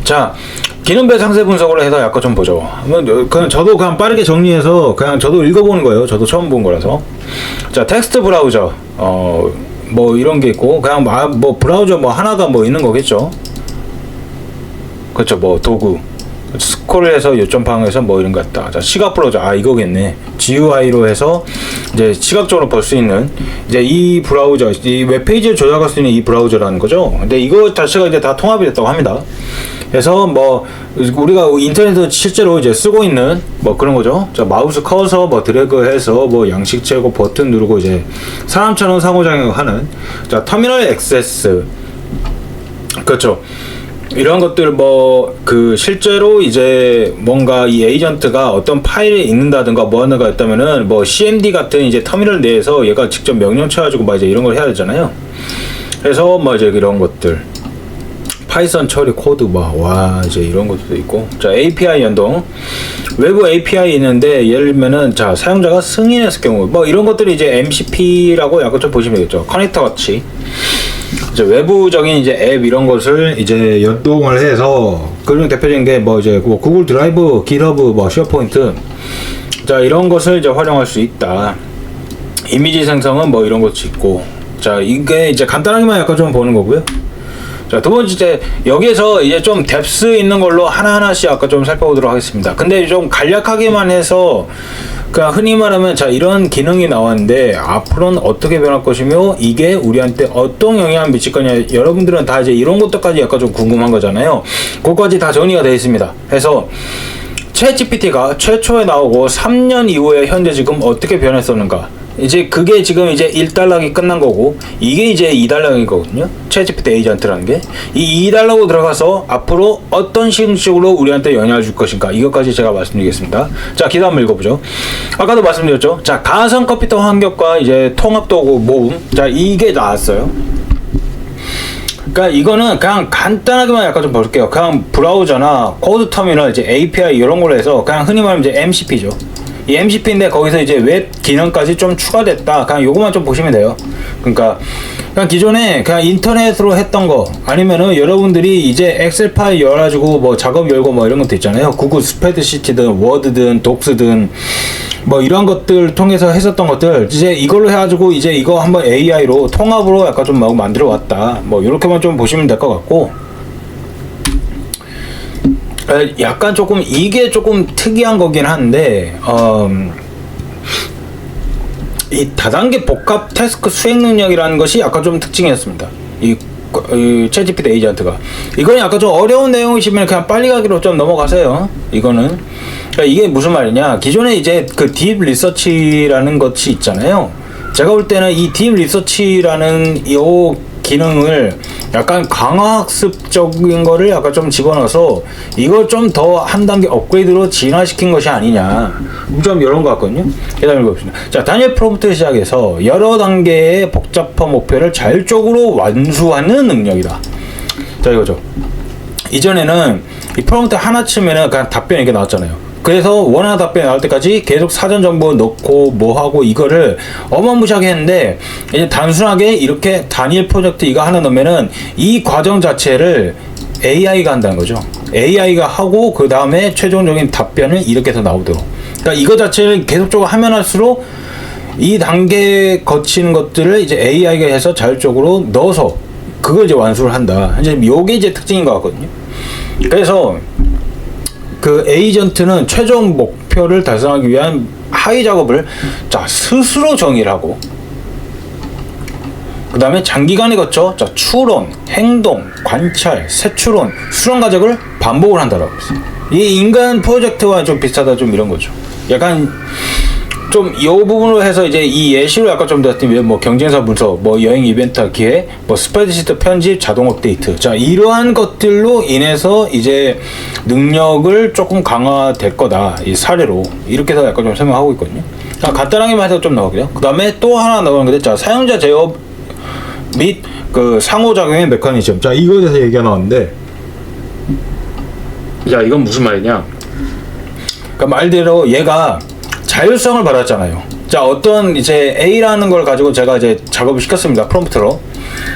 자, 기능별 상세 분석을 해서 약간 좀 보죠. 그냥 저도 그냥 빠르게 정리해서 그냥 저도 읽어보는 거예요. 저도 처음 본 거라서. 자, 텍스트 브라우저, 뭐 이런 게 있고, 그냥 뭐 브라우저 뭐 하나가 뭐 있는 거겠죠. 그렇죠. 뭐 도구. 스크롤해서 요점방에서 뭐 이런 거 같다. 자, 시각 브라우저, 이거겠네. GUI로 해서 이제 시각적으로 볼 수 있는 이제 이 브라우저, 이 웹페이지를 조작할 수 있는 이 브라우저라는 거죠. 근데 이거 자체가 이제 다 통합이 됐다고 합니다. 그래서 뭐 우리가 인터넷에서 실제로 이제 쓰고 있는 뭐 그런 거죠. 자, 마우스 커서 뭐 드래그해서 뭐 양식 제거 버튼 누르고 이제 사람처럼 상호작용하는, 자, 터미널 액세스, 그렇죠. 이런 것들 실제로 이제 뭔가 이 에이전트가 어떤 파일을 읽는다든가 뭐 하는가 했다면은 뭐 CMD 같은 이제 터미널 내에서 얘가 직접 명령 쳐가지고 막 이제 이런 걸 해야 되잖아요. 그래서 뭐 이제 이런 것들 파이썬 처리 코드 이제 이런 것도 있고, 자, API 연동, 외부 API 있는데 예를 들면은 자, 사용자가 승인했을 경우 뭐 이런 것들이 이제 MCP라고 약간 좀 보시면 되겠죠. 커넥터 같이 이제 외부적인 이제 앱 이런 것을 이제 연동을 해서, 그런 대표적인 게 뭐 이제 뭐 구글 드라이브, 깃허브, 뭐 쉐어포인트, 자, 이런 것을 이제 활용할 수 있다. 이미지 생성은 뭐 이런 것도 있고, 자, 이게 이제 간단하게만 약간 좀 보는 거고요. 자, 두 번째, 여기에서 이제 좀 뎁스 있는 걸로 하나하나씩 아까 좀 살펴보도록 하겠습니다. 근데 좀 간략하게만 해서, 그냥 흔히 말하면, 자, 이런 기능이 나왔는데, 앞으로는 어떻게 변할 것이며, 이게 우리한테 어떤 영향을 미칠 거냐, 여러분들은 다 이제 이런 것들까지 약간 좀 궁금한 거잖아요. 그것까지 다 정리가 되어 있습니다. 그래서, 챗GPT가 최초에 나오고 3년 이후에 현재 지금 어떻게 변했었는가. 이제 그게 지금 이제 1달러기 끝난 거고, 이게 이제 2달러기거든요. 챗GPT 에이전트라는 게. 이 2달러로 들어가서 앞으로 어떤 식으로 우리한테 영향을 줄 것인가. 이것까지 제가 말씀드리겠습니다. 자, 기사 한번 읽어보죠. 아까도 말씀드렸죠. 자, 가상 컴퓨터 환경과 이제 통합도구 모음. 자, 이게 나왔어요. 그러니까 이거는 그냥 간단하게만 약간 좀 볼게요. 그냥 브라우저나 코드 터미널, 이제 API 이런 걸로 해서 그냥 흔히 말하면 이제 MCP죠. 이 MCP인데 거기서 이제 웹 기능까지 좀 추가됐다. 그냥 요것만 좀 보시면 돼요. 그러니까 그냥 기존에 그냥 인터넷으로 했던 거, 아니면은 여러분들이 이제 엑셀 파일 열어가지고 뭐 작업 열고 뭐 이런 것도 있잖아요. 구글 스프레드시트든 워드든 독스든 뭐 이런 것들 통해서 했었던 것들, 이제 이걸로 해가지고 이제 이거 한번 AI로 통합으로 약간 좀 막 만들어 왔다. 뭐 이렇게만 좀 보시면 될 것 같고, 약간 조금 이게 조금 특이한 거긴 한데, 이 다단계 복합 태스크 수행 능력이라는 것이 약간 좀 특징이었습니다. 이 챗GPT 에이전트가. 이건 약간 좀 어려운 내용이시면 그냥 빨리 가기로 좀 넘어가세요. 이거는. 그러니까 이게 무슨 말이냐. 기존에 이제 그 딥 리서치라는 것이 있잖아요. 제가 볼 때는 이 딥 리서치라는 이 기능을 약간 강화학습적인 거를 약간 좀 집어넣어서 이걸 좀 더 한 단계 업그레이드로 진화시킨 것이 아니냐, 좀 이런 것 같거든요. 계단 읽어봅시다. 자, 단일 프롬프트 시작해서 여러 단계의 복잡한 목표를 자율적으로 완수하는 능력이다. 자, 이거죠. 이전에는 이 프롬프트 하나 치면은 그냥 답변이 이렇게 나왔잖아요. 그래서 원하는 답변이 나올 때까지 계속 사전 정보 넣고 뭐 하고 이거를 어마무시하게 했는데, 이제 단순하게 이렇게 단일 프로젝트 이거 하나 넣으면은 이 과정 자체를 AI가 한다는 거죠. AI가 하고 그 다음에 최종적인 답변은 이렇게 해서 나오도록. 그러니까 이거 자체를 계속적으로 하면 할수록 이 단계 거치는 것들을 이제 AI가 해서 자율적으로 넣어서 그걸 이제 완수를 한다. 이제 요게 이제 특징인 것 같거든요. 그래서 그 에이전트는 최종 목표를 달성하기 위한 하위 작업을 자, 스스로 정의를 하고, 그 다음에 장기간에 거쳐 자, 추론, 행동, 관찰, 세추론, 수론 과정을 반복을 한다라고 했어요. 이 인간 프로젝트와 좀 비슷하다, 좀 이런 거죠. 약간 좀 이 부분으로 해서 이제 이 예시로 약간 좀 드렸더니 뭐 경쟁사 분석, 뭐 여행 이벤트 기획, 뭐 스프레드시트 편집, 자동 업데이트, 자, 이러한 것들로 인해서 이제 능력을 조금 강화될 거다, 이 사례로 이렇게 해서 약간 좀 설명하고 있거든요. 자, 간단하게만 해서 좀 나오고요. 그 다음에 또 하나 나오는 게, 자, 사용자 제어 및 그 상호작용의 메커니즘. 자, 이거에 대해서 얘기가 나왔는데, 자, 이건 무슨 말이냐. 그러니까 말대로 얘가 자율성을 받았잖아요. 자, 어떤 이제 A라는 걸 가지고 제가 이제 작업을 시켰습니다. 프롬프트로.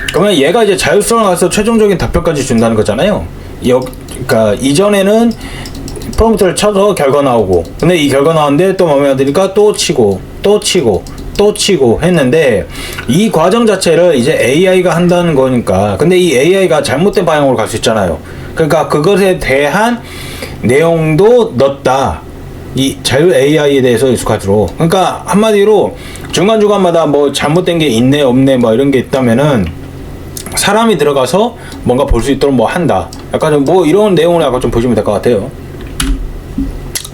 그러면 얘가 이제 자율성을 가서 최종적인 답변까지 준다는 거잖아요. 그러니까 이전에는 프롬프트를 쳐서 결과 나오고, 근데 이 결과 나왔는데 또 마음에 안 드니까 또 치고 또 치고 또 치고 했는데, 이 과정 자체를 이제 AI가 한다는 거니까. 근데 이 AI가 잘못된 방향으로 갈 수 있잖아요. 그러니까 그것에 대한 내용도 넣었다, 이 자율 AI에 대해서 익숙하도록. 그러니까 한마디로 중간중간마다 뭐 잘못된 게 있네 없네 뭐 이런 게 있다면은 사람이 들어가서 뭔가 볼 수 있도록 뭐 한다, 약간 좀 뭐 이런 내용을 약간 좀 보시면 될 것 같아요.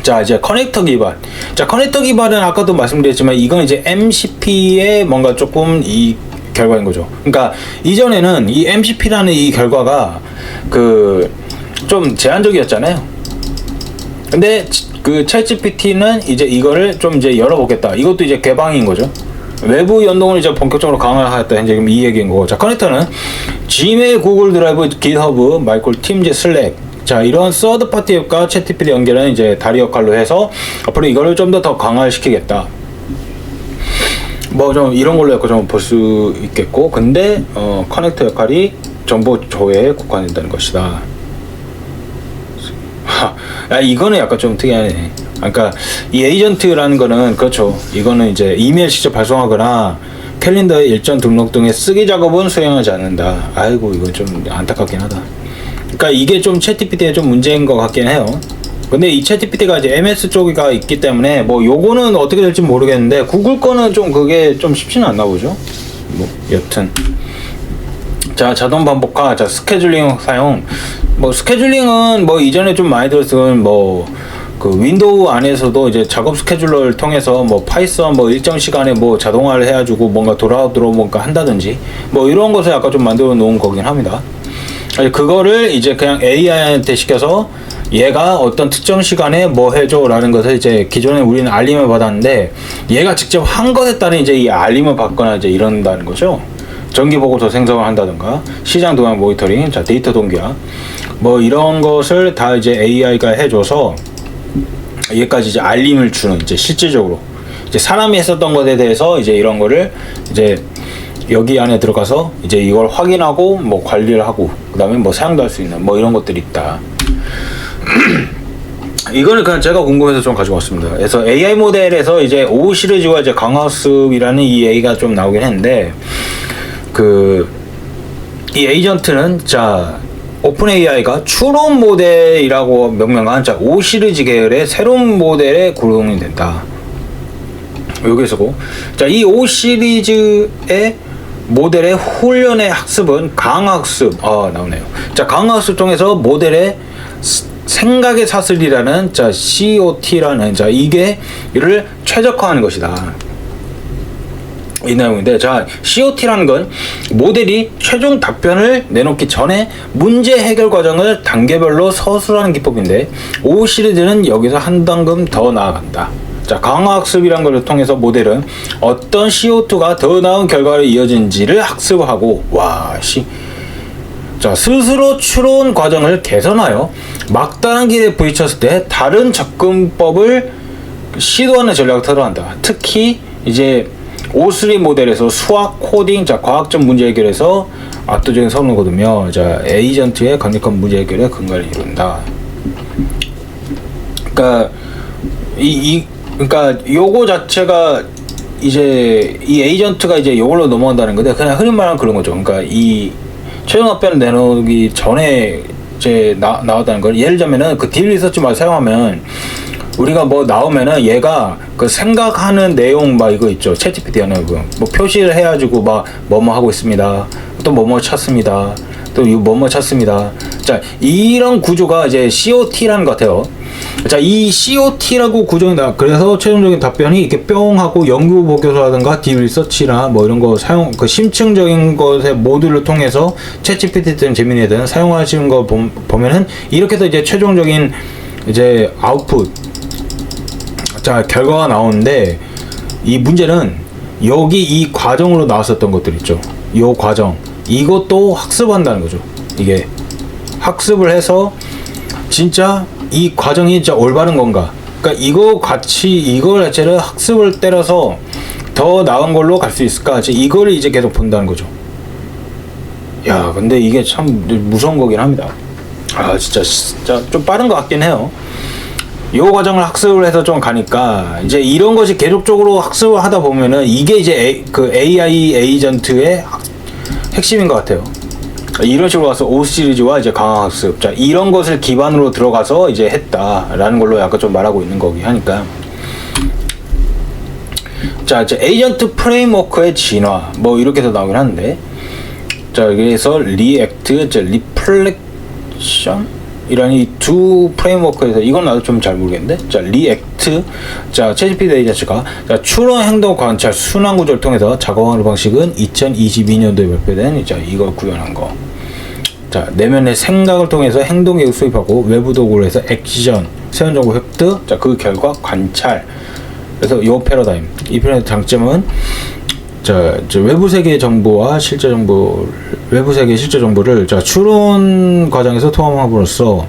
자, 이제 커넥터 기반. 자, 커넥터 기반은 아까도 말씀드렸지만 이건 이제 MCP의 뭔가 조금 이 결과인 거죠. 그러니까 이전에는 이 MCP라는 이 결과가 그 좀 제한적이었잖아요. 근데 그 챗GPT는 이제 이거를 좀 이제 열어보겠다. 이것도 이제 개방인 거죠. 외부 연동을 이제 본격적으로 강화하겠다. 현재 지금 이 얘기인 거고. 자, 커넥터는 지메일, 구글 드라이브, 깃허브, 마이크로 팀즈, 슬랙. 자, 이런 서드 파티 앱과 챗GPT 연결은 이제 다리 역할로 해서 앞으로 이거를 좀 더 강화시키겠다. 뭐 좀 이런 걸로 약간 좀 볼 수 있겠고, 근데 커넥터 역할이 정보 조회에 국한된다는 것이다. 야, 이거는 약간 좀 특이하네. 그러니까 이 에이전트라는 거는 그렇죠. 이거는 이제 이메일 직접 발송하거나 캘린더에 일정 등록 등의 쓰기 작업은 수행하지 않는다. 아이고, 이거 좀 안타깝긴 하다. 그러니까 이게 좀 챗GPT의 좀 문제인 것 같긴 해요. 근데 이 챗GPT가 이제 MS 쪽이가 있기 때문에 뭐 요거는 어떻게 될지 모르겠는데, 구글 거는 좀 그게 좀 쉽지는 않나 보죠. 뭐 여튼. 자, 자동 반복화. 자, 스케줄링 사용. 뭐 스케줄링은 뭐 이전에 좀 많이 들었으면 뭐 그 윈도우 안에서도 이제 작업 스케줄러를 통해서 뭐 파이썬 뭐 일정 시간에 뭐 자동화를 해가지고 뭔가 돌아오도록 뭔가 한다든지 뭐 이런 것을 약간 좀 만들어 놓은 거긴 합니다. 그거를 이제 그냥 AI한테 시켜서 얘가 어떤 특정 시간에 뭐 해줘 라는 것을 이제 기존에 우리는 알림을 받았는데, 얘가 직접 한 것에 따른 이제 이 알림을 받거나 이제 이런다는 거죠. 정기 보고서 생성을 한다든가, 시장 동향 모니터링, 자, 데이터 동기화, 뭐 이런 것을 다 이제 AI가 해줘서 얘까지 이제 알림을 주는, 이제 실질적으로 이제 사람이 했었던 것에 대해서 이제 이런 거를 이제 여기 안에 들어가서 이제 이걸 확인하고 뭐 관리를 하고, 그 다음에 뭐 사용도 할 수 있는 뭐 이런 것들이 있다. 이거는 그냥 제가 궁금해서 좀 가지고 왔습니다. 그래서 AI 모델에서 이제 5 시리즈와 이제 강화습이라는 이 얘기가 좀 나오긴 했는데, 이 에이전트는 자, 오픈 AI가 추론 모델이라고 명명한 자 5 시리즈 계열의 새로운 모델에 구성이 된다. 여기서고, 자, 이 5 시리즈의 모델의 훈련의 학습은 강학습, 나오네요. 자, 강학습 통해서 모델의 생각의 사슬이라는 자 COT라는 자 이를 최적화하는 것이다. 이 내용인데, 자, COT라는 건 모델이 최종 답변을 내놓기 전에 문제 해결 과정을 단계별로 서술하는 기법인데, 5 시리즈는 여기서 한 단계 더 나아간다. 자, 강화학습이란 것을 통해서 모델은 어떤 CO2가 더 나은 결과로 이어진지를 학습하고, 자, 스스로 추론 과정을 개선하여 막다른 길에 부딪혔을 때 다른 접근법을 시도하는 전략을 터득한다. 특히 이제 O3 모델에서 수학, 코딩, 자, 과학적 문제 해결에서 압도적인 성능을 거두며, 자, 에이전트의 강력한 문제 해결에 근간을 이룬다. 그러니까 그러니까 요거 자체가 이제 이 에이전트가 이제 요걸로 넘어간다는 건데, 그냥 흔히 말하는 그런 거죠. 그러니까 이 최종 답변을 내놓기 전에 이제 나왔다는 걸, 예를 들자면은 그 딜 리서치만 사용하면 우리가 뭐 나오면은 얘가 그 생각하는 내용 막 이거 있죠. 챗GPT 하는 거 뭐 표시를 해가지고 막 뭐뭐 하고 있습니다. 또 뭐뭐 찾습니다. 또 이거 뭐뭐 찾습니다. 자, 이런 구조가 이제 COT라는 것 같아요. 자, 이 COT라고 구조이다. 그래서 최종적인 답변이 이렇게 뿅 하고 연구 보고서라든가 딥 리서치나 뭐 이런 거 사용, 그 심층적인 것의 모듈을 통해서 챗GPT든 제미니든 사용하시는 거 보면은 이렇게 해서 이제 최종적인 이제 아웃풋, 자, 결과가 나오는데, 이 문제는 여기 이 과정으로 나왔었던 것들 있죠. 이 과정, 이것도 학습한다는 거죠. 이게 학습을 해서 진짜 이 과정이 진짜 올바른 건가, 그러니까 이거 자체를 학습을 때려서 더 나은 걸로 갈 수 있을까, 이거를 이제 계속 본다는 거죠. 야, 근데 이게 참 무서운 거긴 합니다. 진짜 좀 빠른 것 같긴 해요. 요 과정을 학습을 해서 좀 가니까 이제 이런 것이 계속적으로 학습을 하다 보면은 이게 이제 그 AI 에이전트의 핵심인 것 같아요. 이런 식으로 가서 O 시리즈와 이제 강화학습, 자 이런 것을 기반으로 들어가서 이제 했다라는 걸로 약간 좀 말하고 있는 거기 하니까. 자 이제 에이전트 프레임워크의 진화 뭐 이렇게 해서 나오긴 하는데, 자 여기에서 리액트, 리플렉션 이런 이 두 프레임워크에서 이건 나도 좀 잘 모르겠는데, 자 리액트, 자 챗GPT 에이전트가 자 추론 행동 관찰 순환 구조를 통해서 작업하는 방식은 2022년도에 발표된 자 이걸 구현한 거. 자 내면의 생각을 통해서 행동 계획을 수립하고 외부 도구를 해서 액션 세원 정보 획득, 자 그 결과 관찰. 그래서 요 패러다임, 이 패러다임 장점은 자 외부 세계의 정보와 실제 정보, 외부 세계의 실제 정보를 자 추론 과정에서 통합함으로써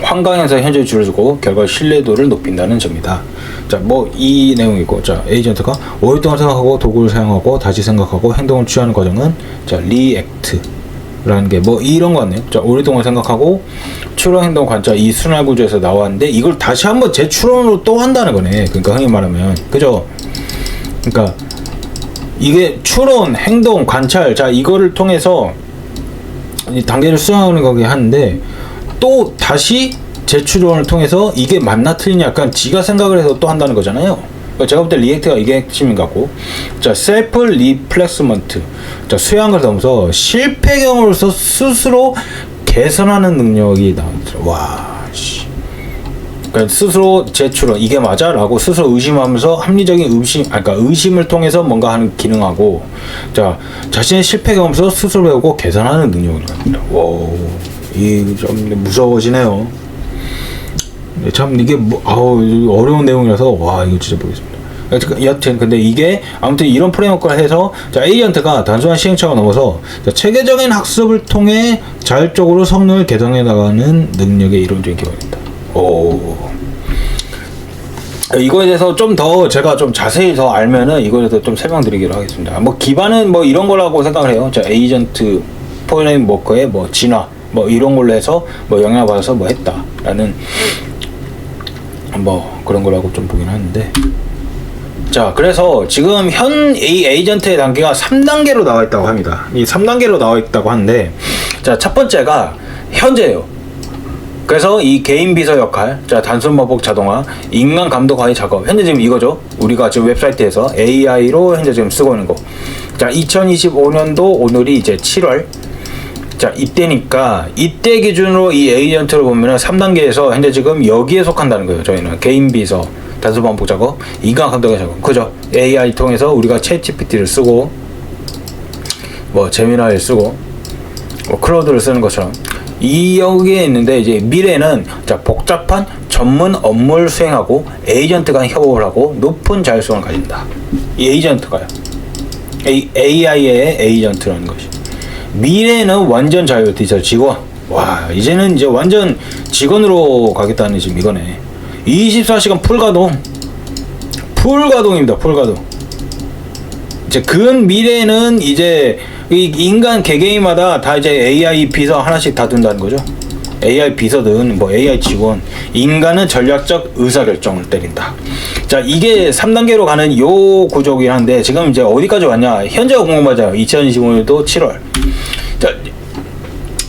환경에서 현재를 줄여주고 결과 신뢰도를 높인다는 점이다. 자 뭐 이 내용이고, 자 에이전트가 오랫동안 생각하고 도구를 사용하고 다시 생각하고 행동을 취하는 과정은 자 리액트라는 게 뭐 이런 거 같네요. 자 오랫동안 생각하고 추론 행동 관찰 이 순환 구조에서 나왔는데 이걸 다시 한번 재추론으로 또 한다는 거네. 그러니까 흔히 말하면 그죠? 그러니까 이게 추론, 행동, 관찰, 자 이거를 통해서 이 단계를 수행하는 거긴 하는데 또 다시 재추론을 통해서 이게 맞나 틀리냐 약간 지가 생각을 해서 또 한다는 거잖아요. 그러니까 제가 볼 때 리액트가 이게 핵심인 것 같고, 자 셀프 리플렉스먼트, 자 수행을 넘어서 실패 경험으로서 스스로 개선하는 능력이 나오더라고요. 와 씨. 그러니까 스스로 재추론 이게 맞아라고 스스로 의심하면서 합리적인 그러니까 의심을 통해서 뭔가 하는 기능하고, 자 자신의 실패 경험에서 스스로 배우고 개선하는 능력을 갖습니다. 와, 이 좀 무서워지네요. 참 이게 뭐 어려운 내용이라서 와 이거 진짜 모르겠습니다. 여튼 근데 이게 아무튼 이런 프레임워크를 해서 자 에이전트가 단순한 시행착오를 넘어서 자, 체계적인 학습을 통해 자율적으로 성능을 개선해 나가는 능력의 이론적인 기반이 된다. 오. 이거에 대해서 좀 더 제가 좀 자세히 더 알면은 이거에 대해서 좀 설명드리기로 하겠습니다. 뭐 기반은 뭐 이런 거라고 생각을 해요. 자 에이전트 프레임워크의 뭐 진화 뭐 이런 걸로 해서 뭐 영향을 받아서 뭐 했다라는 뭐 그런 거라고 좀 보긴 하는데, 자 그래서 지금 현 에이전트의 단계가 3단계로 나와 있다고 합니다. 이 3단계로 나와 있다고 하는데, 자 첫 번째가 현재예요. 그래서 이 개인 비서 역할, 자 단순 반복 자동화, 인간 감독 과의 작업, 현재 지금 이거죠. 우리가 지금 웹사이트에서 AI로 현재 지금 쓰고 있는 거. 자 2025년도 오늘이 이제 7월. 자 이때니까 이때 기준으로 이 에이전트를 보면은 3단계에서 현재 지금 여기에 속한다는 거예요. 저희는 개인 비서, 단순 반복 작업, 인간 감독의 작업, 그죠? AI 통해서 우리가 챗GPT를 쓰고 뭐 제미나이를 쓰고 뭐 클라우드를 쓰는 것처럼 이 여기에 있는데, 이제 미래는 자 복잡한 전문 업무를 수행하고 에이전트 간 협업을 하고 높은 자율성을 가진다. 이 에이전트가요. AI의 에이전트라는 것이. 미래는 완전 자유 디지털 직원. 와 이제는 이제 완전 직원으로 가겠다는 지금 이거네. 24시간 풀가동입니다. 풀가동. 이제 근 미래는 이제 이 인간 개개인마다 다 이제 AI 비서 하나씩 다 둔다는 거죠. AI 비서든 뭐 AI 직원, 인간은 전략적 의사결정을 때린다. 자 이게 3단계로 가는 요 구조긴 한데, 지금 이제 어디까지 왔냐, 현재가 궁금하잖아요. 2025년도 7월. 자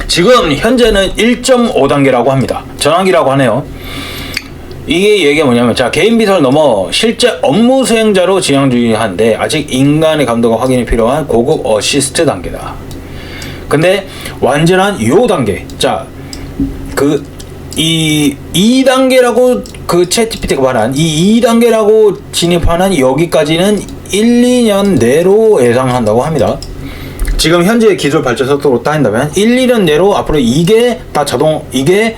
지금 현재는 1.5단계라고 합니다. 전환기라고 하네요. 이게 얘기가 뭐냐면, 자 개인 비서를 넘어 실제 업무 수행자로 진행 중인한데 아직 인간의 감독과 확인이 필요한 고급 어시스트 단계다. 근데 완전한 요 단계, 자 그 이 2단계라고 그 챗GPT가 말한 이 2단계라고 진입하는 여기까지는 1-2년 내로 예상한다고 합니다. 지금 현재 기술 발전 속도로 따진다면 1-2년 내로 앞으로 이게 다 이게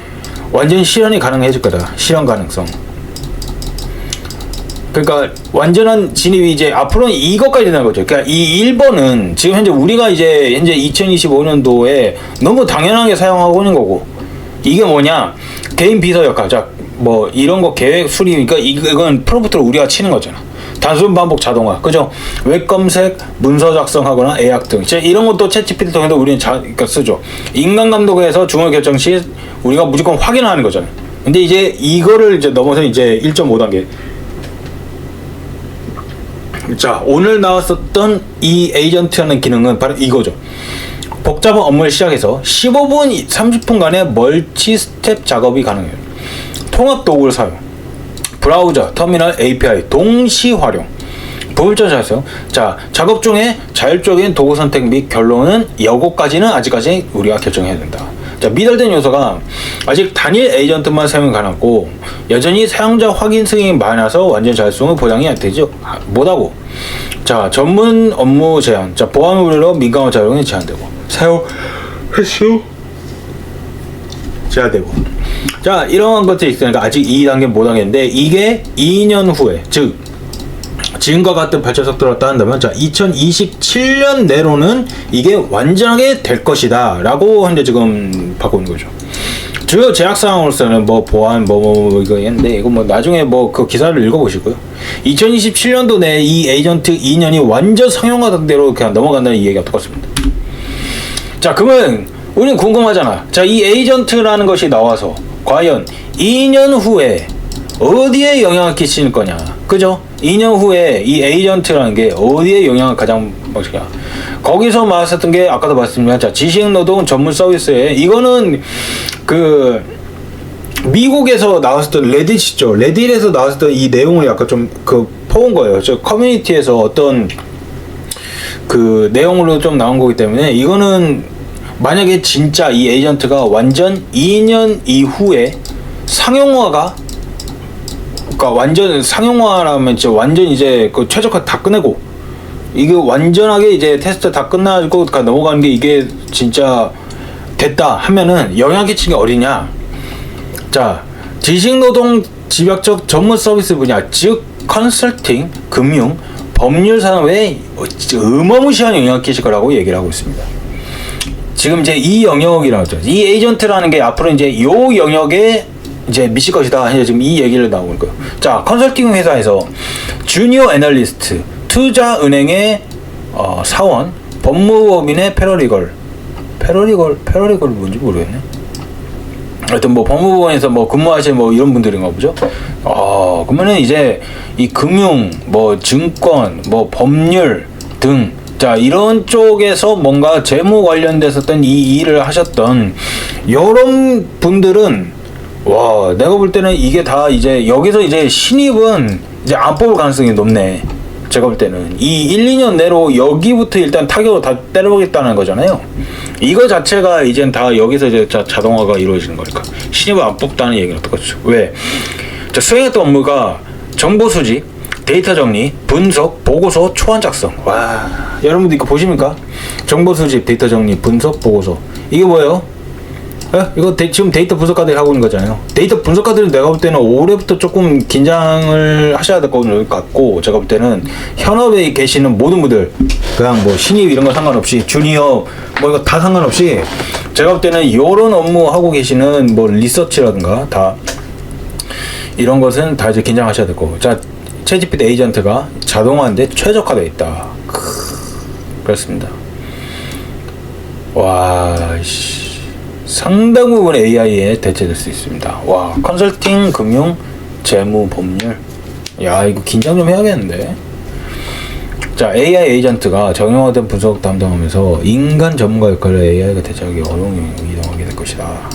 완전 실현이 가능해질 거다. 실현 가능성. 그러니까 완전한 진입이 이제 앞으로는 이것까지 된다는 거죠. 그러니까 이 1번은 지금 현재 우리가 이제 현재 2025년도에 너무 당연하게 사용하고 있는 거고, 이게 뭐냐, 개인 비서 역할. 자 뭐 이런 거 계획 수립이니까 이건 프롬프트로 우리가 치는 거잖아. 단순 반복 자동화, 그죠? 웹 검색, 문서 작성하거나 예약 등 이런 것도 챗GPT 통해서 우리는 그러니까 쓰죠. 인간 감독에서 중요 결정 시 우리가 무조건 확인하는 거잖아요. 근데 이제 이거를 이제 넘어서 이제 1.5단계. 자, 오늘 나왔었던 이 에이전트라는 기능은 바로 이거죠. 복잡한 업무를 시작해서 15분, 30분간의 멀티 스텝 작업이 가능해요. 통합 도구를 사용, 브라우저, 터미널, API 동시 활용, 부분적 작성. 자, 작업 중에 자율적인 도구 선택 및 결론은 여고까지는 아직까지 우리가 결정해야 된다. 자, 미달된 요소가 아직 단일 에이전트만 사용이 가능하고 여전히 사용자 확인 승인이 많아서 완전 자율성을 보장이 되지 못하고, 자, 전문 업무 제한, 자, 보안 우려로 민감한 작용이 제한되고 사용 횟수 제한되고, 자, 이러한 것들이 있으니까 아직 2단계 못 하겠는데 이게 2년 후에, 즉 지금과 같은 발전 속도로 따른다면, 자, 2027년 내로는 이게 완전하게 될 것이다 라고 현재 지금 바꾸는 거죠. 주요 제약사항으로서는 뭐 보안 이거 했는데, 이거 뭐 나중에 뭐 그 기사를 읽어보시고요. 2027년도 내에 이 에이전트 2년이 완전 상용화된 대로 그냥 넘어간다는 이 얘기가 똑같습니다. 자, 그러면 우리는 궁금하잖아. 자, 이 에이전트라는 것이 나와서 과연 2년 후에 어디에 영향을 끼칠 거냐, 그죠? 2년 후에 이 에이전트라는 게 어디에 영향을 가장 많겠냐. 거기서 말했었던 게 아까도 말씀드렸지만, 자, 지식노동 전문 서비스에, 이거는 그 미국에서 나왔었던 레딧이죠. 레딧에서 나왔었던 이 내용을 약간 좀 그 퍼온 거예요. 저 커뮤니티에서 어떤 그 내용으로 좀 나온 거기 때문에, 이거는 만약에 진짜 이 에이전트가 완전 2년 이후에 상용화가, 그러니까 완전 상용화라면 진짜 완전 이제 그 최적화 다 끝내고 이게 완전하게 이제 테스트 다 끝나고 넘어가는 게 이게 진짜 됐다 하면은 영향 끼치는 게 어디냐. 자, 지식노동 집약적 전문 서비스 분야, 즉 컨설팅, 금융, 법률 산업에 어마무시한 영향을 끼칠 거라고 얘기를 하고 있습니다. 지금 이제 이 영역이라고 하죠. 이 에이전트라는 게 앞으로 이제 요 영역에 이제 미칠 것이다. 이제 지금 이 얘기를 나오는 거예요. 자, 컨설팅 회사에서 주니어 애널리스트, 투자은행의 사원, 법무법인의 패러리걸 뭔지 모르겠네. 하여튼 뭐 법무법원에서 뭐 근무하시는 뭐 이런 분들인가 보죠. 그러면은 이제 이 금융, 뭐 증권, 뭐 법률 등, 자, 이런 쪽에서 뭔가 재무 관련됐었던 이 일을 하셨던 이런 분들은, 와, 내가 볼 때는 이게 다 이제 여기서 이제 신입은 이제 안 뽑을 가능성이 높네. 제가 볼 때는 이 1, 2년 내로 여기부터 일단 타격을 다 때려보겠다는 거잖아요. 이거 자체가 이젠 다 여기서 이제 자동화가 이루어지는 거니까 신입을 안 뽑다는 얘기는 똑같죠. 왜? 자, 수행했던 업무가 정보 수집, 데이터 정리, 분석, 보고서, 초안 작성. 와, 여러분들 이거 보십니까? 정보 수집, 데이터 정리, 분석, 보고서. 이게 뭐예요? 이거 지금 데이터 분석가들이 하고 있는 거잖아요. 데이터 분석가들은 내가 볼 때는 올해부터 조금 긴장을 하셔야 될 것 같고, 제가 볼 때는 현업에 계시는 모든 분들, 그냥 뭐 신입 이런 거 상관없이, 주니어 뭐 이거 다 상관없이, 제가 볼 때는 이런 업무 하고 계시는 뭐 리서치라든가 다 이런 것은 다 이제 긴장하셔야 될 거고. 자, 챗GPT 에이전트가 자동화인데 최적화되어 있다. 그렇습니다. 와, 상당 부분 AI에 대체될 수 있습니다. 와, 컨설팅, 금융, 재무, 법률. 야, 이거 긴장 좀 해야겠는데. 자, AI 에이전트가 정형화된 분석 담당하면서 인간 전문가 역할을 AI가 대체하기 어려운 영역으로 이동하게 될 것이다.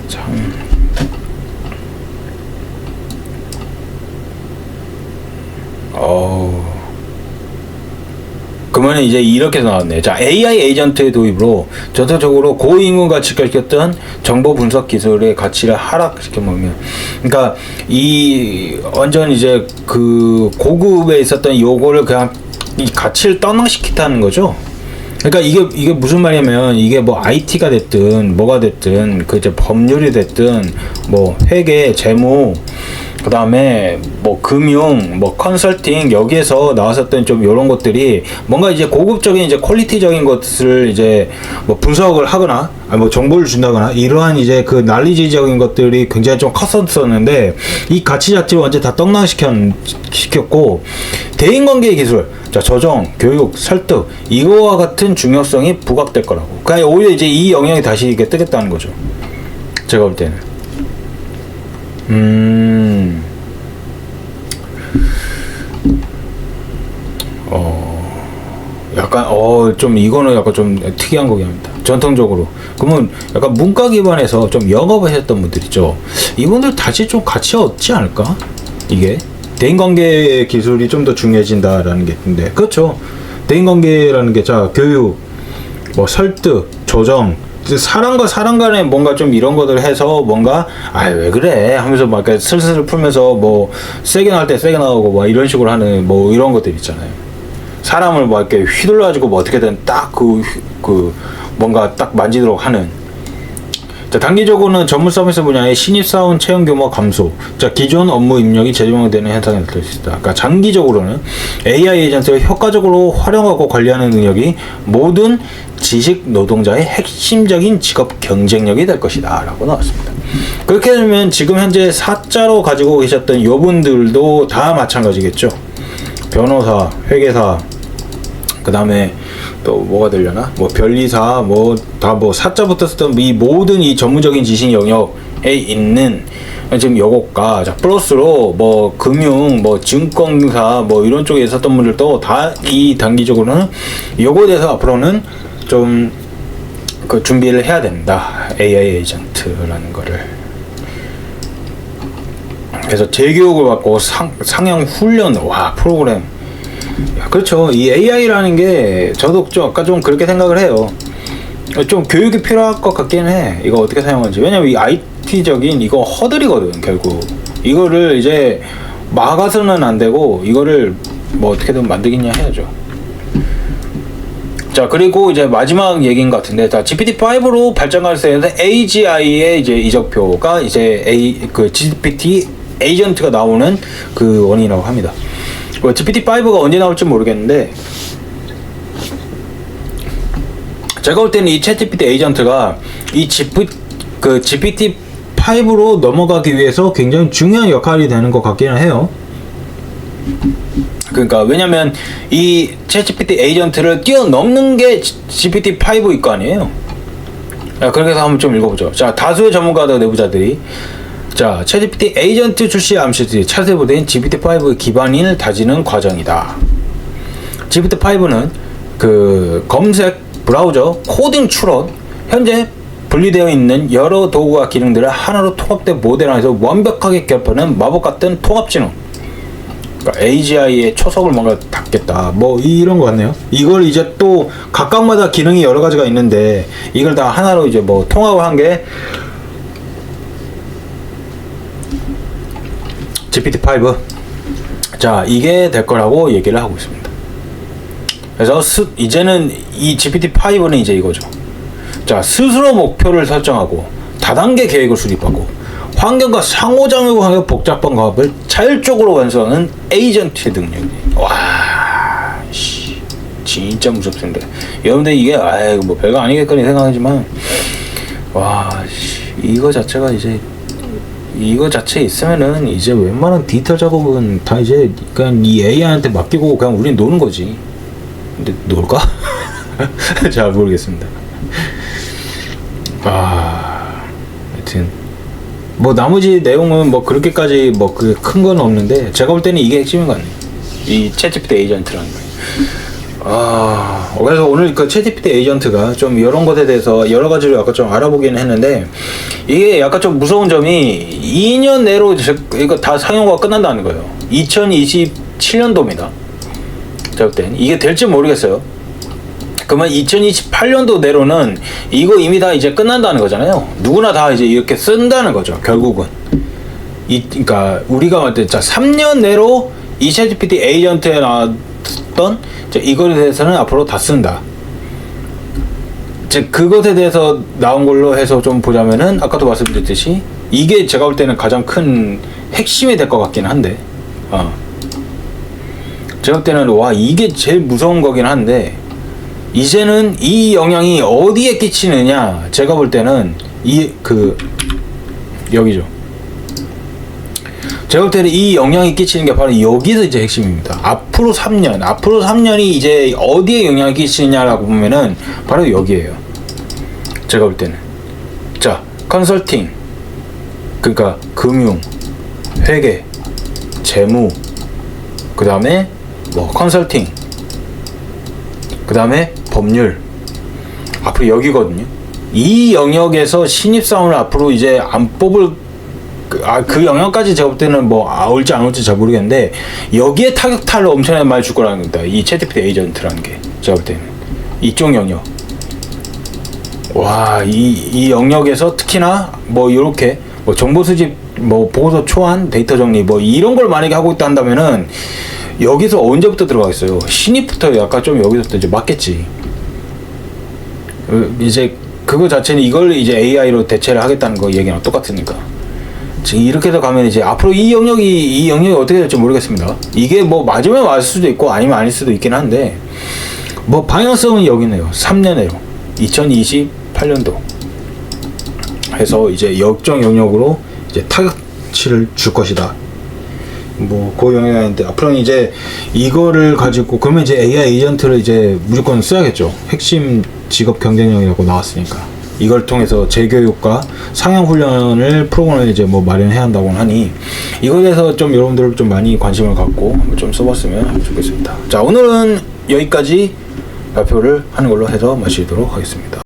참. 그러면 이제 이렇게 나왔네. 자, AI 에이전트의 도입으로 전체적으로 고인군 가치가 시켰던 정보 분석 기술의 가치를 하락시켜 먹으면, 그러니까 이 완전 이제 그 고급에 있었던 요거를 그냥 이 가치를 떠나시키다는 거죠. 그러니까 이게 무슨 말이냐면, 이게 뭐 IT가 됐든 뭐가 됐든 그 이제 법률이 됐든 뭐 회계, 재무, 그 다음에 뭐 금융, 뭐 컨설팅 여기에서 나왔었던 좀 이런 것들이 뭔가 이제 고급적인 이제 퀄리티적인 것을 이제 뭐 분석을 하거나 뭐 정보를 준다거나 이러한 이제 그 난리지적인 것들이 굉장히 좀 컸었는데 이 가치 자체를 완전 다 떡락시켰고 대인관계 기술, 자 조정, 교육, 설득 이거와 같은 중요성이 부각될 거라고. 그러니까 오히려 이제 이 영역이 다시 이게 뜨겠다는 거죠. 제가 볼 때는. 약간 좀 이거는 약간 좀 특이한 거긴 합니다. 전통적으로 그러면 약간 문과 기반에서 좀 영업을 하셨던 분들 있죠. 이분들 다시 좀 가치 얻지 않을까? 이게 대인관계 기술이 좀 더 중요해진다라는 게 있는데, 그렇죠. 대인관계라는 게 자 교육, 뭐 설득, 조정, 사람과 사람 간에 뭔가 좀 이런 것들을 해서 뭔가 왜 그래 하면서 막 슬슬 풀면서 뭐 세게 나올 때 세게 나오고 뭐 이런 식으로 하는 뭐 이런 것들 있잖아요. 사람을 막 이렇게 휘둘러 가지고 뭐 어떻게든 딱 그 뭔가 딱 만지도록 하는. 자, 단기적으로는 전문 서비스 분야의 신입사원 채용 규모 감소. 자, 기존 업무 입력이 재조정되는 현상이 나타날 수 있다. 그러니까 장기적으로는 AI 에이전트를 효과적으로 활용하고 관리하는 능력이 모든 지식 노동자의 핵심적인 직업 경쟁력이 될 것이다 라고 나왔습니다. 그렇게 되면 지금 현재 사자로 가지고 계셨던 요분들도 다 마찬가지겠죠. 변호사, 회계사, 그 다음에 또 뭐가 되려나? 뭐 변리사, 뭐 다 뭐 사자부터 쓰던 이 모든 이 전문적인 지식 영역에 있는 지금 요것과 자 플러스로 뭐 금융, 뭐 증권사, 뭐 이런 쪽에 있었던 분들도 다 이 단기적으로는 요거에 대해서 앞으로는 좀 그 준비를 해야 된다. AI 에이전트라는 거를. 그래서 재교육을 받고 상향 훈련, 와 프로그램. 그렇죠. 이 AI라는 게 저도 좀 아까 좀 그렇게 생각을 해요. 좀 교육이 필요할 것 같기는 해. 이거 어떻게 사용하는지. 왜냐면 이 IT적인 이거 허들이거든 결국. 이거를 이제 막아서는 안 되고 이거를 뭐 어떻게든 만들겠냐 해야죠. 자, 그리고 이제 마지막 얘기인 것 같은데, 자, GPT-5로 발전할 수 있는 AGI의 이제 이적표가 이제 그 GPT 에이전트가 나오는 그 원인이라고 합니다. GPT-5가 언제 나올지 모르겠는데, 제가 볼 때는 이 챗GPT 에이전트가 이 GPT-5로 넘어가기 위해서 굉장히 중요한 역할이 되는 것 같기는 해요. 그러니까 왜냐면 이 챗GPT 에이전트를 뛰어넘는 게 GPT-5일 거 아니에요. 그렇게 해서 한번 좀 읽어보죠. 자, 다수의 전문가들 내부자들이 자, 챗GPT 에이전트 출시 암시들이 차세부된 GPT-5 기반인을 다지는 과정이다. GPT-5는 그 검색, 브라우저, 코딩 추론, 현재 분리되어 있는 여러 도구와 기능들을 하나로 통합된 모델 안에서 완벽하게 결합하는 마법 같은 통합지능. 그러니까 AGI의 초석을 뭔가 닫겠다. 뭐 이런 거 같네요. 이걸 이제 또 각각마다 기능이 여러 가지가 있는데 이걸 다 하나로 이제 뭐 통합을 한 게 GPT-5. 자, 이게 될 거라고 얘기를 하고 있습니다. 그래서 이제는 이 GPT-5는 이제 이거죠. 자, 스스로 목표를 설정하고 다단계 계획을 수립하고 환경과 상호작용하는 복잡한 과업을 자율적으로 완수하는 에이전트의 능력이. 와, 씨, 진짜 무섭습니다. 여러분들 이게 뭐 별거 아니겠거니 생각하지만 와, 씨, 이거 자체가 이제 이거 자체 있으면은 이제 웬만한 디테일 작업은 다 이제 그냥 이 AI한테 맡기고 그냥 우린 노는 거지. 근데 놀까? 잘 모르겠습니다. 하여튼 뭐 나머지 내용은 뭐 그렇게까지 뭐 그 큰 건 없는데 제가 볼 때는 이게 핵심인 것 같네요. 이 챗GPT 에이전트라는 거. 그래서 오늘 그 챗GPT 에이전트가 좀 이런 것에 대해서 여러 가지로 약간 좀 알아보기는 했는데 이게 약간 좀 무서운 점이 2년 내로 이거 다 상용화가 끝난다는 거예요. 2027년도입니다. 제가 볼 땐 이게 될지 모르겠어요. 그러면 2028년도 내로는 이거 이미 다 이제 끝난다는 거잖아요. 누구나 다 이제 이렇게 쓴다는 거죠. 결국은. 그러니까 우리가 볼 때 3년 내로 이 챗GPT 에이전트에 나왔던 이거에 대해서는 앞으로 다 쓴다. 그것에 대해서 나온 걸로 해서 좀 보자면은 아까도 말씀드렸듯이 이게 제가 볼 때는 가장 큰 핵심이 될 것 같긴 한데, 제가 볼 때는 와 이게 제일 무서운 거긴 한데, 이제는 이 영향이 어디에 끼치느냐, 제가 볼 때는 여기죠. 제가 볼 때는 이 영향이 끼치는 게 바로 여기서 이제 핵심입니다. 앞으로 3년이 이제 어디에 영향을 끼치느냐라고 보면은 바로 여기에요. 제가 볼 때는. 자, 컨설팅, 그러니까 금융, 회계, 재무, 그 다음에 뭐 컨설팅, 그 다음에 법률, 앞으로 여기거든요. 이 영역에서 신입사원을 앞으로 이제 안 뽑을 그 영역까지 제가 볼 때는 뭐 올지 안 올지 잘 모르겠는데, 여기에 타격타를 엄청나게 많이 줄 거라는 겁니다. 이 챗GPT 에이전트라는 게 제가 볼 때는 이쪽 영역, 와 이 영역에서 특히나 뭐 이렇게 뭐 정보 수집, 뭐 보고서 초안, 데이터 정리, 뭐 이런 걸 만약에 하고 있다 한다면은 여기서 언제부터 들어가겠어요? 신입부터 약간 좀 여기서부터 이제 맞겠지. 이제 그거 자체는 이걸 이제 AI로 대체를 하겠다는 거 얘기랑 똑같으니까. 지금 이렇게 해서 가면 이제 앞으로 이 영역이 어떻게 될지 모르겠습니다. 이게 뭐 맞으면 맞을 수도 있고 아니면 아닐 수도 있긴 한데, 뭐 방향성은 여기네요. 3년 내로 2028년도 해서 이제 역정 영역으로 이제 타격치를 줄 것이다. 뭐 그 영역인데, 앞으로는 이제 이거를 가지고 그러면 이제 AI 에이전트를 이제 무조건 써야겠죠. 핵심 직업 경쟁력이라고 나왔으니까. 이걸 통해서 재교육과 상향 훈련을 프로그램을 이제 뭐 마련해야 한다고 하니, 이거에 대해서 좀 여러분들 좀 많이 관심을 갖고 좀 써봤으면 좋겠습니다. 자, 오늘은 여기까지 발표를 하는 걸로 해서 마치도록 하겠습니다.